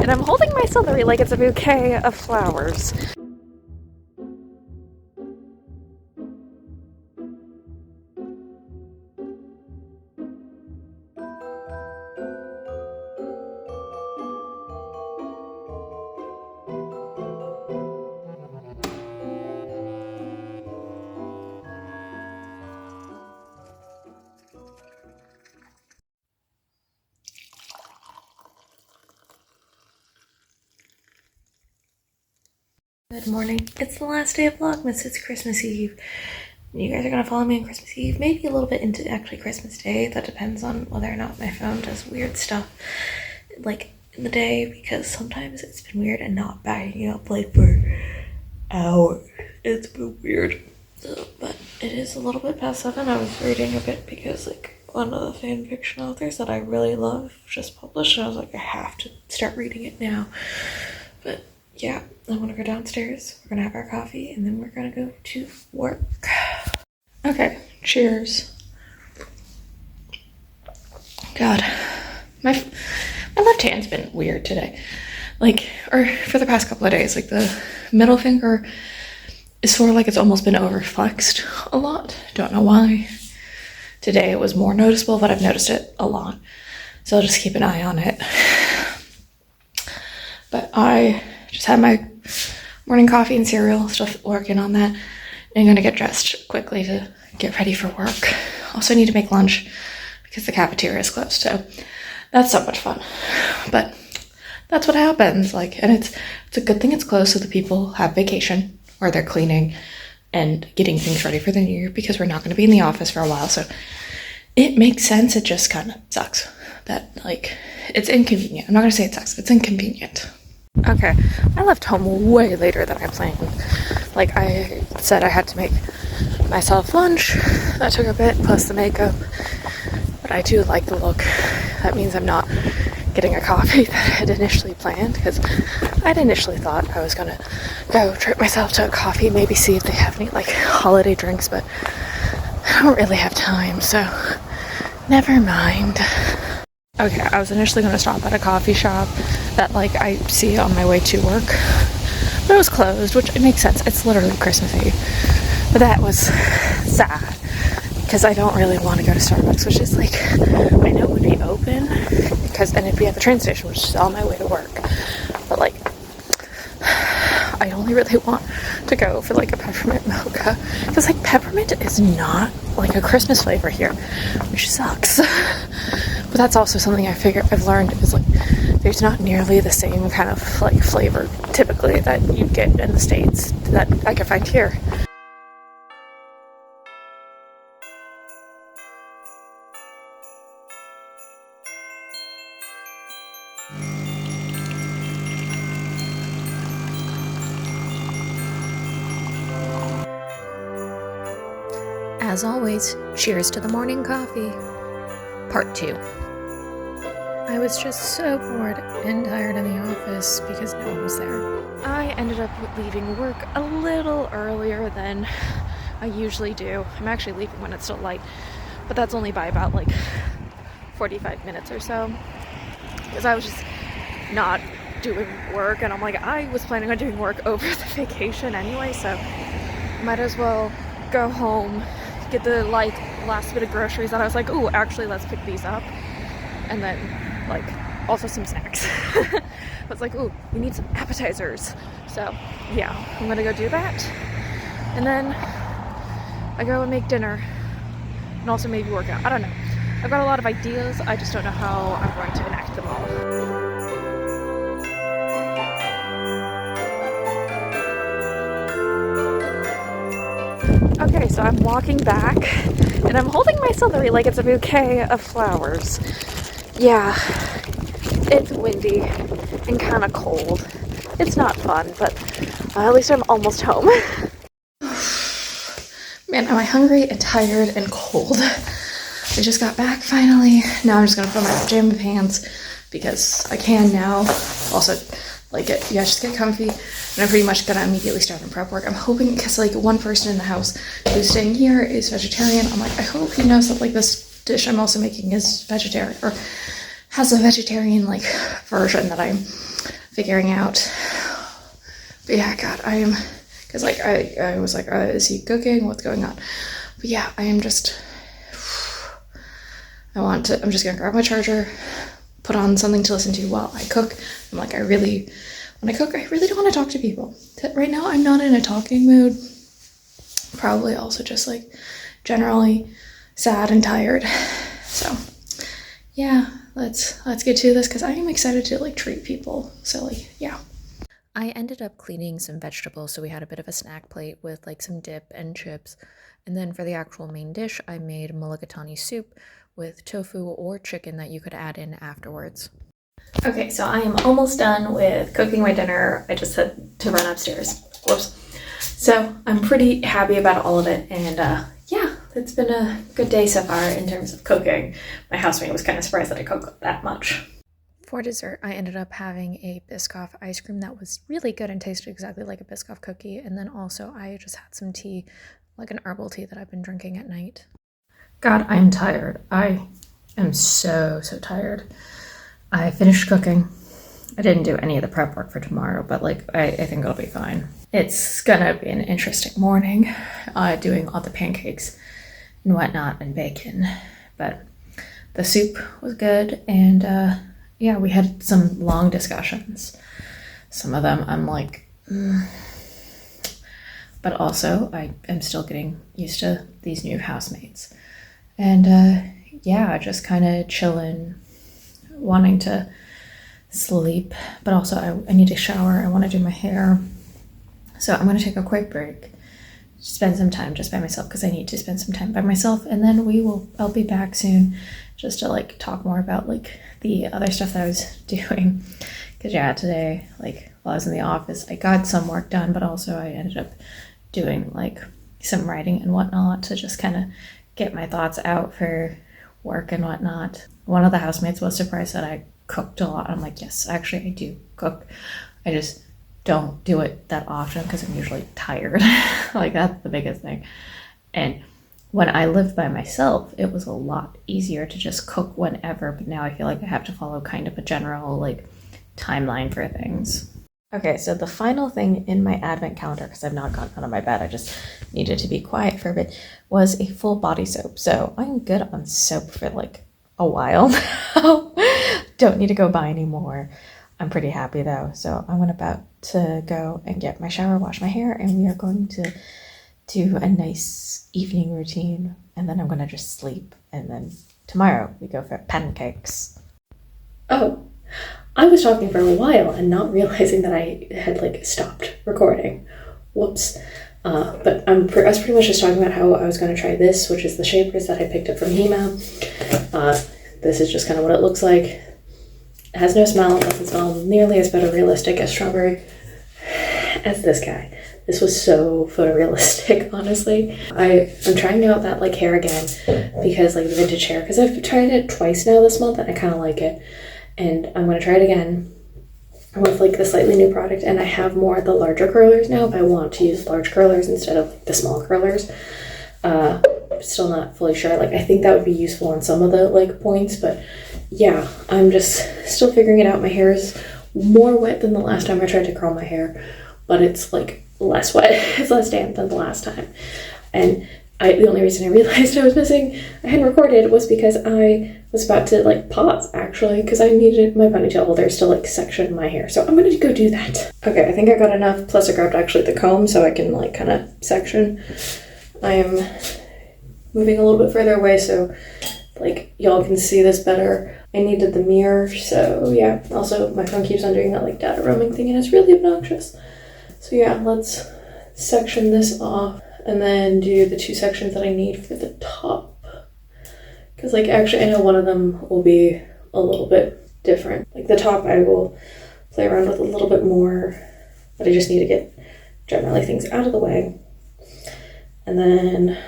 and I'm holding my celery like it's a bouquet of flowers. Good morning. It's the last day of Vlogmas. It's Christmas Eve. You guys are gonna follow me on Christmas Eve, maybe a little bit into actually Christmas Day. That depends on whether or not my phone does weird stuff like in the day, because sometimes it's been weird and not backing up like for hours. It's been weird. But it is a little bit past 7. I was reading a bit because like one of the fan fiction authors that I really love just published, and I was like, I have to start reading it now. But yeah, I want to go downstairs. We're gonna have our coffee and then we're gonna go to work. Okay, cheers. God, my left hand's been weird today. Like, or for the past couple of days, like the middle finger is sort of like it's almost been overflexed a lot. Don't know why. Today it was more noticeable, but I've noticed it a lot. So I'll just keep an eye on it. But I just had my morning coffee and cereal, still working on that. And I'm gonna get dressed quickly to get ready for work. Also need to make lunch because the cafeteria is closed, so that's so much fun. But that's what happens, like, and it's a good thing it's closed so the people have vacation or they're cleaning and getting things ready for the new year, because we're not gonna be in the office for a while, so it makes sense. It just kind of sucks that, like, it's inconvenient. I'm not gonna say it sucks, it's inconvenient. Okay, I left home way later than I planned. Like I said, I had to make myself lunch. That took a bit, plus the makeup. But I do like the look. That means I'm not getting a coffee that I had initially planned, because I'd initially thought I was gonna go treat myself to a coffee, maybe see if they have any like holiday drinks, but I don't really have time, so never mind. Okay, I was initially going to stop at a coffee shop that like I see on my way to work, but it was closed, which it makes sense. It's literally Christmas Eve. But that was sad because I don't really want to go to Starbucks, which is like, I know it would be open and it'd be at the train station, which is on my way to work. But like, I only really want to go for like a peppermint mocha, because like peppermint is not like a Christmas flavor here, which sucks. But that's also something I've learned is like there's not nearly the same kind of like flavor typically that you get in the States that I can find here. As always, cheers to the morning coffee. Part 2. I was just so bored and tired in the office because no one was there. I ended up leaving work a little earlier than I usually do. I'm actually leaving when it's still light, but that's only by about like 45 minutes or so, because I was just not doing work, and I'm like, I was planning on doing work over the vacation anyway, so might as well go home, get the like last bit of groceries that I was like, ooh, actually let's pick these up, and then like also some snacks. I was like, ooh, we need some appetizers, so yeah, I'm gonna go do that, and then I go and make dinner and also maybe work out. I don't know, I've got a lot of ideas, I just don't know how I'm going to enact them all. Okay, so I'm walking back, and I'm holding my celery like it's a bouquet of flowers. Yeah, it's windy and kind of cold. It's not fun, but at least I'm almost home. Man, am I hungry and tired and cold. I just got back finally. Now I'm just gonna put on my pajama pants because I can now. Also, like, you guys just get comfy, and I'm pretty much gonna immediately start in prep work. I'm hoping, because like one person in the house who's staying here is vegetarian. I'm like, I hope he knows that like this dish I'm also making is vegetarian, or has a vegetarian like version that I'm figuring out. But yeah, God, I am, because like I was like, is he cooking? What's going on? But yeah, I am just, I'm just gonna grab my charger, put on something to listen to while I cook. I'm like, when I cook, I really don't want to talk to people. Right now, I'm not in a talking mood. Probably also just like generally sad and tired. So yeah, let's get to this because I am excited to like treat people. So like, yeah. I ended up cleaning some vegetables, so we had a bit of a snack plate with like some dip and chips. And then for the actual main dish, I made mulligatawny soup with tofu or chicken that you could add in afterwards. Okay, so I am almost done with cooking my dinner. I just had to run upstairs. Whoops. So I'm pretty happy about all of it, and yeah, it's been a good day so far in terms of cooking. My housemate was kind of surprised that I cook that much. For dessert, I ended up having a Biscoff ice cream that was really good and tasted exactly like a Biscoff cookie, and then also I just had some tea, like an herbal tea that I've been drinking at night. God, I'm tired. I am so tired. I finished cooking. I didn't do any of the prep work for tomorrow, but like I think it'll be fine. It's gonna be an interesting morning, doing all the pancakes and whatnot and bacon. But the soup was good, and yeah, we had some long discussions. Some of them I'm like, but also I am still getting used to these new housemates. And yeah, just kind of chilling, wanting to sleep, but also I need to shower. I want to do my hair. So I'm going to take a quick break, spend some time just by myself because I need to spend some time by myself, and then I'll be back soon just to like talk more about like the other stuff that I was doing. Because yeah, today, like while I was in the office, I got some work done, but also I ended up doing like some writing and whatnot to just kind of get my thoughts out for work and whatnot. One of the housemates was surprised that I cooked a lot. I'm like, yes, actually I do cook. I just don't do it that often because I'm usually tired. Like that's the biggest thing. And when I lived by myself, it was a lot easier to just cook whenever, but now I feel like I have to follow kind of a general like timeline for things. Okay, so the final thing in my advent calendar, because I've not gotten out of my bed, I just needed to be quiet for a bit, was a full body soap. So I'm good on soap for like a while now. Don't need to go buy any more. I'm pretty happy though. So I'm about to go and get my shower, wash my hair, and we are going to do a nice evening routine. And then I'm going to just sleep. And then tomorrow we go for pancakes. Oh, I was talking for a while and not realizing that I had like stopped recording. Whoops. But I was pretty much just talking about how I was going to try this, which is the shapers that I picked up from Hema. This is just kind of what it looks like. It has no smell. It doesn't smell nearly as photorealistic as strawberry as this guy. This was so photorealistic, honestly. I'm trying out that like hair again because like the vintage hair, because I've tried it twice now this month and I kind of like it. And I'm going to try it again with like the slightly new product. And I have more of the larger curlers now, but I want to use large curlers instead of like the small curlers. Still not fully sure. Like I think that would be useful on some of the like points, but yeah, I'm just still figuring it out. My hair is more wet than the last time I tried to curl my hair, but it's like less wet. It's less damp than the last time. And the only reason I realized I hadn't recorded was because I was about to like pause actually, because I needed my ponytail holders to like section my hair. So I'm gonna go do that. Okay, I think I got enough. Plus I grabbed actually the comb so I can like kind of section. I am moving a little bit further away so like y'all can see this better. I needed the mirror, so yeah. Also my phone keeps on doing that like data roaming thing and it's really obnoxious. So yeah, let's section this off and then do the two sections that I need for the top. Because like actually I know one of them will be a little bit different. Like the top I will play around with a little bit more, but I just need to get generally things out of the way. And then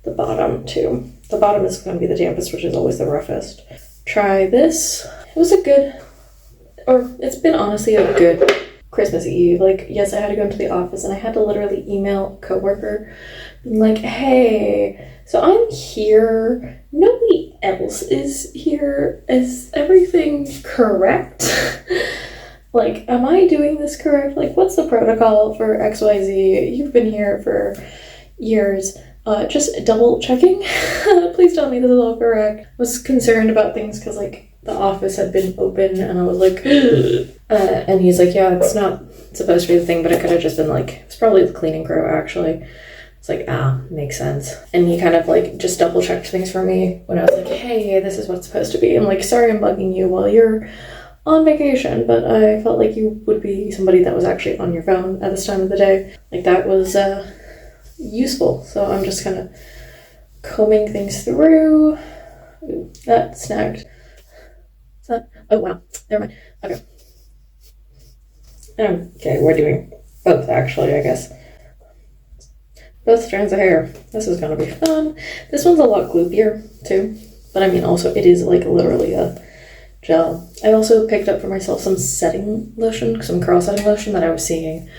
the bottom too. The bottom is going to be the dampest, which is always the roughest. Try this. It was it's been honestly a good Christmas Eve. Like, yes, I had to go into the office and I had to literally email a coworker being like, hey, so I'm here. Nobody else is here. Is everything correct? like, am I doing this correct? Like, what's the protocol for XYZ? You've been here for years. Just double checking. Please tell me this is all correct. Was concerned about things because, like, the office had been open and I was like, and he's like, yeah, it's not supposed to be the thing, but it could have just been like, it's probably the cleaning crew actually. It's like, makes sense. And he kind of like just double checked things for me when I was like, hey, this is what's supposed to be. I'm like, sorry I'm bugging you while you're on vacation, but I felt like you would be somebody that was actually on your phone at this time of the day. Like that was useful. So I'm just kind of combing things through. Ooh, that snagged. Is that? Oh wow, never mind. Okay. Okay, we're doing both actually, I guess. Both strands of hair. This is gonna be fun. This one's a lot gloopier too, but I mean also it is like literally a gel. I also picked up for myself some setting lotion, some curl setting lotion that I was seeing.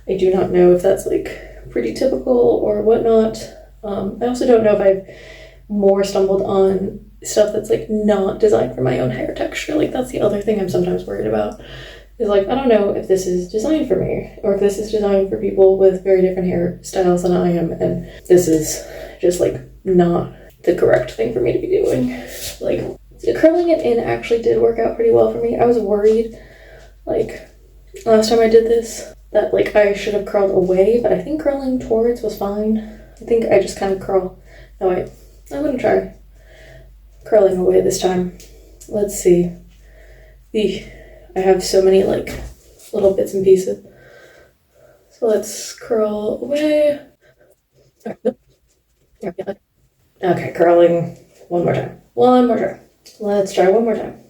I do not know if that's like pretty typical or whatnot. I also don't know if I've more stumbled on stuff that's like not designed for my own hair texture. Like that's the other thing I'm sometimes worried about. Is like, I don't know if this is designed for me or if this is designed for people with very different hairstyles than I am, and this is just like not the correct thing for me to be doing. Like curling it in actually did work out pretty well for me. I was worried like last time I did this that like I should have curled away, but I think curling towards was fine. I think I just kind of curl. No wait, I'm gonna try curling away this time. Let's see. I have so many like little bits and pieces. So let's curl away. Okay, curling one more time. One more time. Let's try one more time.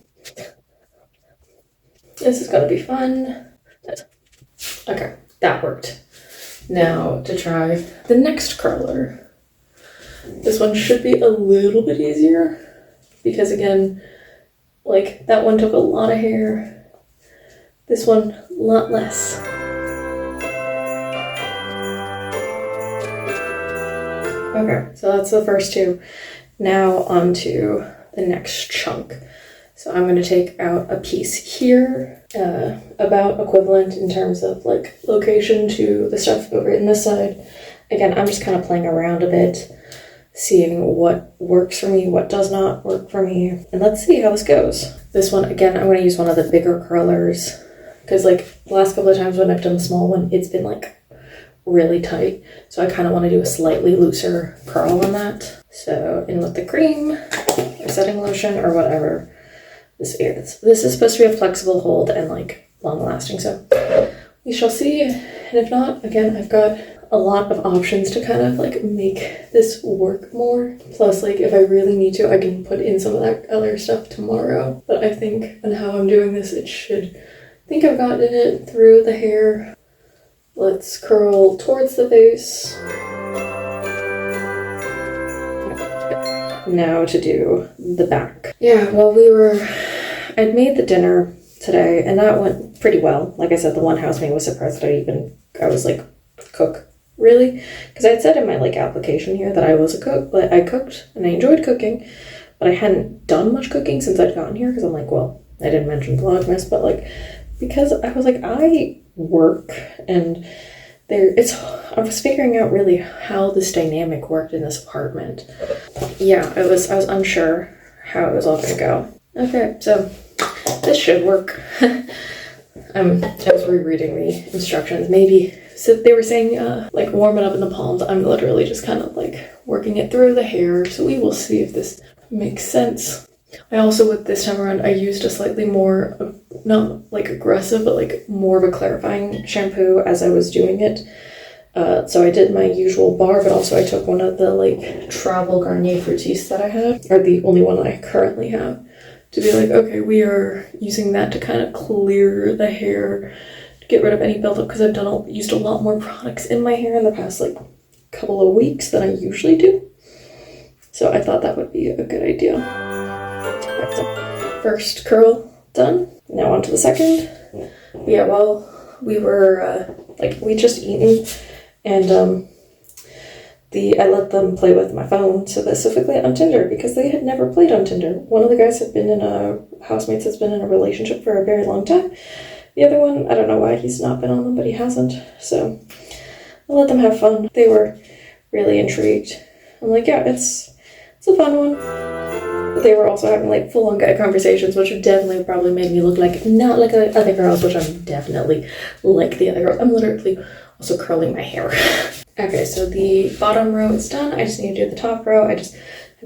This is gonna be fun. Okay, that worked. Now to try the next curler. This one should be a little bit easier because again, like that one took a lot of hair. This one, a lot less. Okay, so that's the first two. Now on to the next chunk. So I'm going to take out a piece here, about equivalent in terms of like location to the stuff over in this side. Again, I'm just kind of playing around a bit, seeing what works for me, what does not work for me, and let's see how this goes. This one, again, I'm going to use one of the bigger curlers because like the last couple of times when I've done the small one, it's been like really tight. So I kind of want to do a slightly looser curl on that. So in with the cream or setting lotion or whatever this is. This is supposed to be a flexible hold and like long lasting. So we shall see. And if not, again, I've got a lot of options to kind of like make this work more. Plus, like if I really need to, I can put in some of that other stuff tomorrow. But I think on how I'm doing this, it should, I think I've gotten it through the hair. Let's curl towards the face. Now to do the back. Yeah, well I'd made the dinner today and that went pretty well. Like I said, the one housemate was surprised that I was like, cook. Really? Because I'd said in my like application here that I was a cook, but I cooked and I enjoyed cooking, but I hadn't done much cooking since I'd gotten here because I'm like, well, I didn't mention Vlogmas, but like, because I was like, I work and I was figuring out really how this dynamic worked in this apartment. Yeah, I was unsure how it was all gonna go. Okay, so this should work. I was rereading the instructions. Maybe, so they were saying like warm it up in the palms. I'm literally just kind of like working it through the hair. So we will see if this makes sense. I also, with this time around, I used a slightly more, not like aggressive, but like more of a clarifying shampoo as I was doing it. So I did my usual bar, but also I took one of the like travel Garnier Fructis that I had, or the only one that I currently have, to be like, okay, we are using that to kind of clear the hair, to get rid of any buildup, because I've used a lot more products in my hair in the past like couple of weeks than I usually do. So I thought that would be a good idea. Right, so first curl done. Now on to the second. Yeah, well, we were we just eaten, and I let them play with my phone, specifically on Tinder, because they had never played on Tinder. One of the guys housemates has been in a relationship for a very long time, The other one, I don't know why he's not been on them, but he hasn't. So I'll let them have fun. They were really intrigued. I'm like, yeah, it's a fun one. But they were also having like full-on guy conversations, which definitely probably made me look like not like the other girls, which I'm definitely like the other girls. I'm literally also curling my hair. Okay, so the bottom row is done. I just need to do the top row. I just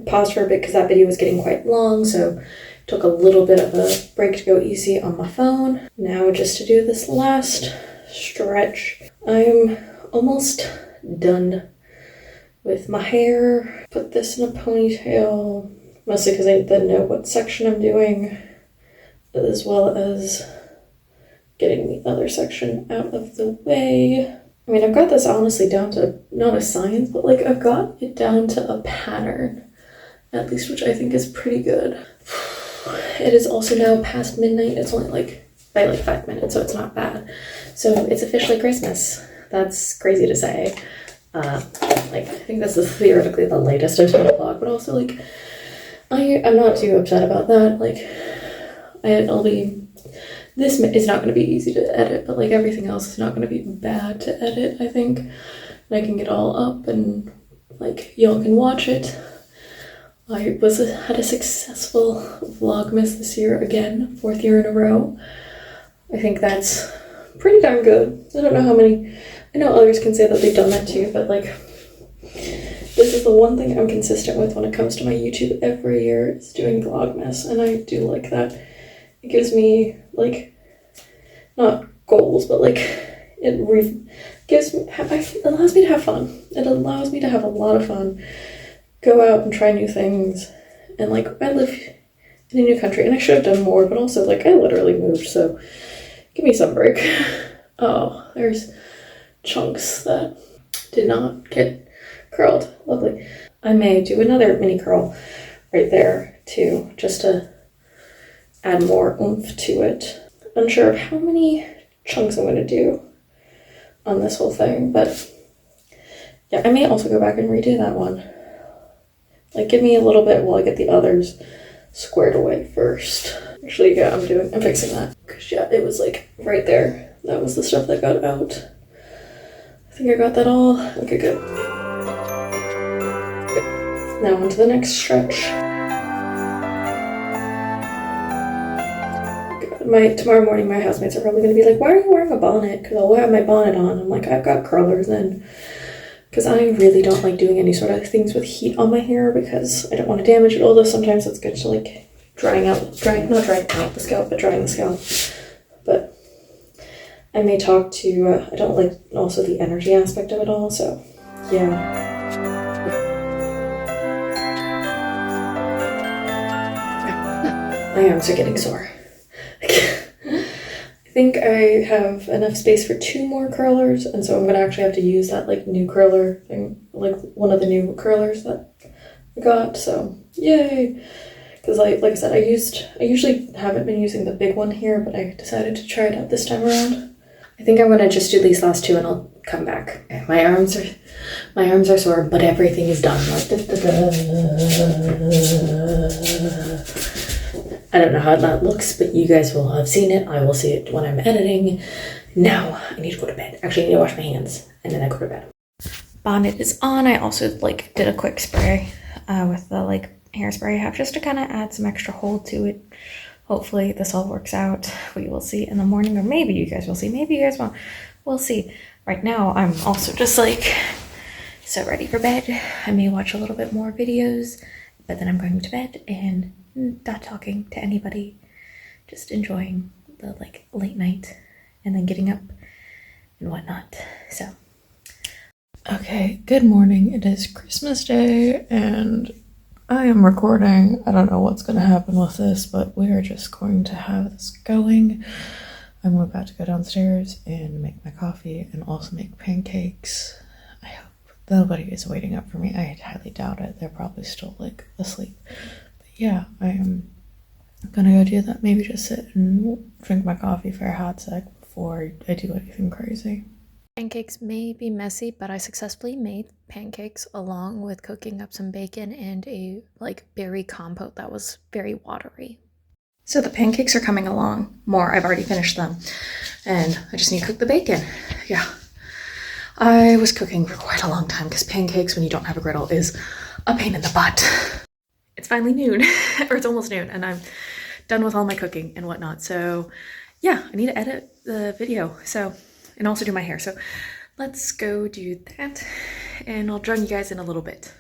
paused for a bit because that video was getting quite long, so took a little bit of a break to go easy on my phone. Now just to do this last stretch. I'm almost done with my hair. Put this in a ponytail, mostly because I then know what section I'm doing, as well as getting the other section out of the way. I mean, I've got this honestly down to, not a science, but like I've got it down to a pattern, at least, which I think is pretty good. It is also now past midnight. It's only like by like 5 minutes, so it's not bad. So it's officially Christmas. That's crazy to say. Like, I think this is theoretically the latest of 10 o'clock, but also like, I'm not too upset about that. Like, this is not going to be easy to edit, but like everything else is not going to be bad to edit, I think. And I can get all up and like y'all can watch it. I had a successful Vlogmas this year again, 4th year in a row. I think that's pretty darn good. I don't know how many, I know others can say that they've done that too, but like, this is the one thing I'm consistent with when it comes to my YouTube every year is doing Vlogmas, and I do like that. It gives me like, not goals, but like, it allows me to have fun. It allows me to have a lot of fun. Go out and try new things. And like, I live in a new country and I should have done more, but also like I literally moved, so give me some break. Oh, there's chunks that did not get curled. Lovely. I may do another mini curl right there too, just to add more oomph to it. Unsure of how many chunks I'm going to do on this whole thing, but yeah, I may also go back and redo that one. Like, give me a little bit while I get the others squared away first. Actually, yeah, I'm fixing that. Because, yeah, it was, like, right there. That was the stuff that got out. I think I got that all. Okay, good. Now on to the next stretch. Tomorrow morning, my housemates are probably going to be like, why are you wearing a bonnet? Because I'll have my bonnet on. I'm like, I've got curlers in. Because I really don't like doing any sort of things with heat on my hair because I don't want to damage it, although sometimes it's good to like drying out the scalp, but drying the scalp. But I may talk to, I don't like also the energy aspect of it all, so yeah. My arms are getting sore. I think I have enough space for 2 more curlers, and so I'm gonna actually have to use that like new curler thing, like one of the new curlers that I got, so yay! Because like I said, I usually haven't been using the big one here, but I decided to try it out this time around. I think I'm gonna just do these last 2 and I'll come back. Okay, my arms are sore, but everything is done. Like, I don't know how that looks, but you guys will have seen it. I will see it when I'm editing. Now I need to go to bed. Actually, I need to wash my hands and then I go to bed. Bonnet is on. I also like did a quick spray with the like hairspray I have just to kind of add some extra hold to it. Hopefully this all works out. We will see in the morning, or maybe you guys will see. Maybe you guys won't. We'll see. Right now, I'm also just like so ready for bed. I may watch a little bit more videos, but then I'm going to bed and not talking to anybody, just enjoying the like late night and then getting up and whatnot. So okay, good morning. It is Christmas Day and I am recording. I don't know what's going to happen with this, but we are just going to have this going. I'm about to go downstairs and make my coffee and also make pancakes. I hope nobody is waiting up for me. I highly doubt it. They're probably still like asleep. Yeah, I am gonna go do that. Maybe just sit and drink my coffee for a hot sec before I do anything crazy. Pancakes may be messy, but I successfully made pancakes along with cooking up some bacon and a like berry compote that was very watery. So the pancakes are coming along more. I've already finished them and I just need to cook the bacon. Yeah. I was cooking for quite a long time because pancakes when you don't have a griddle is a pain in the butt. It's finally noon, or it's almost noon, and I'm done with all my cooking and whatnot. So yeah, I need to edit the video. So, and also do my hair. So let's go do that and I'll join you guys in a little bit.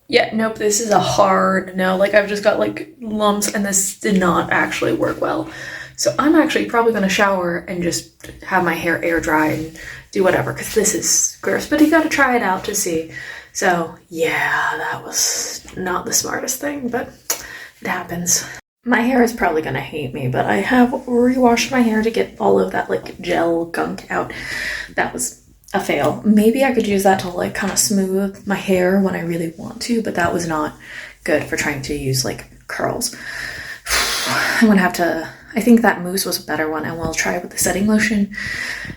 Yeah, nope, this is a hard no. Like I've just got like lumps and this did not actually work well. So I'm actually probably gonna shower and just have my hair air dry and do whatever because this is gross, but you gotta try it out to see. So yeah, that was not the smartest thing, but it happens. My hair is probably gonna hate me, but I have rewashed my hair to get all of that like gel gunk out. That was a fail. Maybe I could use that to like kind of smooth my hair when I really want to, but that was not good for trying to use like curls. I'm gonna have to, I think that mousse was a better one and we'll try it with the setting lotion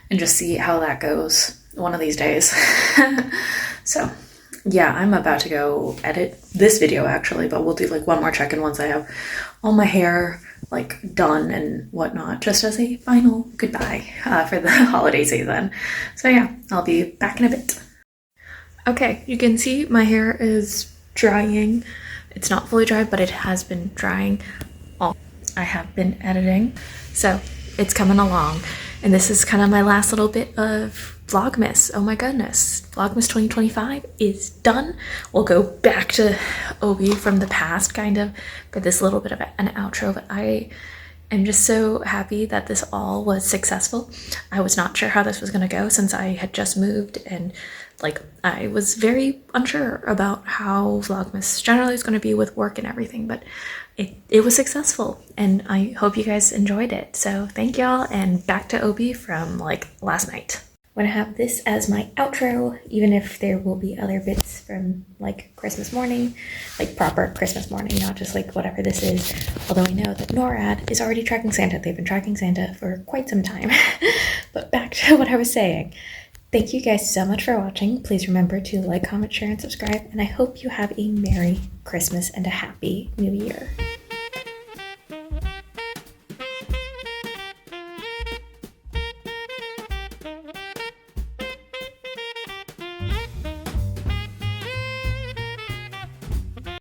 and just see how that goes one of these days. So yeah, I'm about to go edit this video actually, but we'll do like one more check-in once I have all my hair like done and whatnot, just as a final goodbye for the holiday season. So yeah, I'll be back in a bit. Okay, you can see my hair is drying. It's not fully dry, but it has been drying. I have been editing, so it's coming along. And this is kind of my last little bit of Vlogmas. Oh my goodness. Vlogmas 2025 is done. We'll go back to Obi from the past kind of for this little bit of an outro, but I am just so happy that this all was successful. I was not sure how this was going to go since I had just moved and like I was very unsure about how Vlogmas generally is going to be with work and everything, but it was successful and I hope you guys enjoyed it. So thank y'all and back to Obi from like last night. I'm gonna have this as my outro, even if there will be other bits from like Christmas morning, like proper Christmas morning, not just like whatever this is. Although I know that NORAD is already tracking Santa. They've been tracking Santa for quite some time. But back to what I was saying. Thank you guys so much for watching. Please remember to like, comment, share, and subscribe. And I hope you have a Merry Christmas and a Happy New Year.